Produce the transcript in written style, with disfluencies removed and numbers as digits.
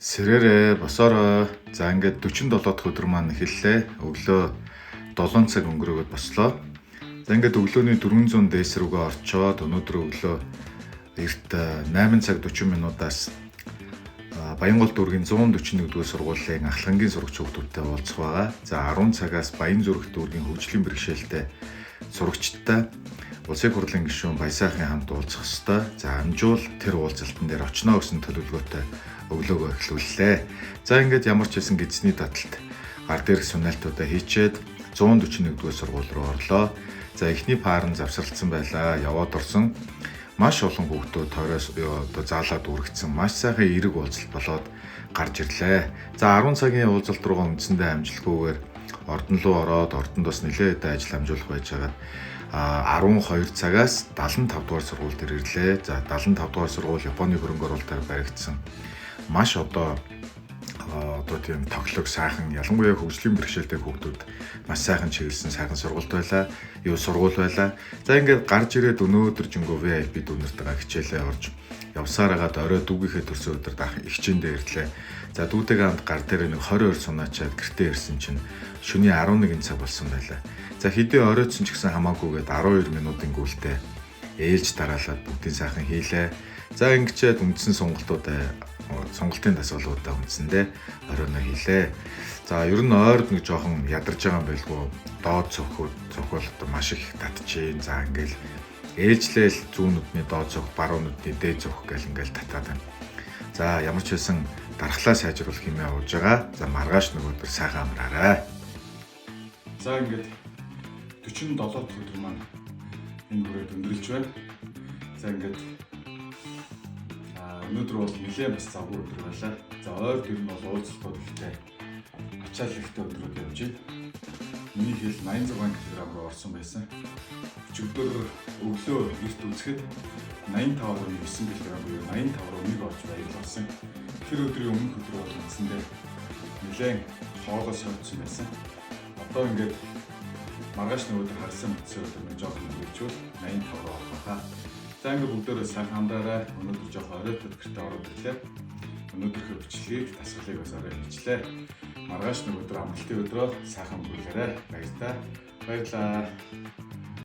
Сэрээрээ босоороо. За ингээд 47 дахь өдөр маань эхэллээ. Өглөө 7 цаг өнгөрөөд бослоо. За ингээд өглөөний 400 дээс рүүгээ орчоод өнөөдөр өглөө эрт 8 цаг 40 минутаас Баянгол дүүргийн 141-р сургуулийн ахлагангийн сурагч хүүхдүүдтэй уулзах байгаа. За 10 цагаас Баян зүрх дүүргийн хөгжлийн бэрхшээлтэй сурагчдтай улсын хурлын гишүүн Баясайхын хамт уулзах ёстой. За амжуул тэр уулзалтан дээр очно гэсэн төлөвлөгөөтэй өглөөгөө эхлүүллээ. За ингээд ямар ч хэсэн гидсний таталт гар дээрх сүнэлтүүдээ хийчээд 141-р сургууль руу орлоо. За эхний паар нь завсарласан байлаа. Яваад орсон. Маш олон хүүхдүүд тойроос заалаад үргэцсэн маш сайхан эерэг уулзалт болоод гарч ирлээ. За 10 цагийн уулзалт руугаа үндсэндээ амжилтгүйгээр ордон руу ороод ордонд бас нэлээд ажил амжуулах байж байгаа. 12 цагаас 75 дугаар сургууль дээр ирлээ. За 75 дугаар сургууль Японы хөрөнгө оруулалтаар баригдсан. Маш одоо тийм тоглог сайхан, ялангуяа хөгжлийн бэрхшээлтэй хүүхдүүд маш сайхан чиглэсэн сайхан сургууль байлаа. За ингээд гарч ирээд өнөөдөр жингөө VIP дүүнэртэйгээ хичээлээ орж явсаар хагаад орой дүүгийнхээ төрсөн өдөр даах ихчэндээ ирлээ. За дүүтэйгээ хамт гар дээр нэг 22 сунаачаад гэртээ ирсэн чинь шөнийн 11 цаг болсон байлаа. За хэдий оройтсон ч гэсэн хамаагүйгээд 12 минутын гүйлтэй ээлж дараалаад бүгдийн сайхан хийлээ. За ингэчээд үндсэн сонголтын дасгалуудаа үндсэндээ оройно хийлээ. За ер нь ойрд нэг жоохон ядарч байгаа юм байлгүй. Доод цохол одоо маш их татчихээн. За ингээл ээлжлээл зүүн нүдний доод цох, баруун нүдний дээд цох гэл ингээл татаад байна. За ямар ч байсан дархлаа сайжруулах хэмээн явуулж байгаа. За маргааш нөгөөдөр сайхан амраарай. За ингээд 47 дахь өдөр маань энэ хүрээд өндөрлж байна. За ингээд өнөөдөр бол нэлээд бас завгүй өдөр байлаа. За ойр төр нь бол уулзалтууд ихтэй ачаал ихтэй өдрүүд явж байна. Миний хэл 86 кг руу орсон байсан. Өчигдөр өглөө эрт үзэхэд 85.9 кг буюу 85 руу нэг орж баярлуулсан. Тэр өдрийн өмнөх өдөр бол үндсэндээ нэлээд хоолоос сойдсон байсан. Одоо ингээд маргааш нөгөөдөр харсан мэдсэн өдөр нь жоохон хөвчүүл 85 руу орох хаа. За ингээд бүгдээрээ сайхан хамраарай. Өнөөдөр жоохон оройтод гэртээ ороод ирлээ. Өнөөдрийнхөө бичлэгийг дасгалыг бас орой хийчлээ. Маргааш нөгөөдөр амралтын өдрөө сайхан өнгөрүүлээрэй. Баярлалаа.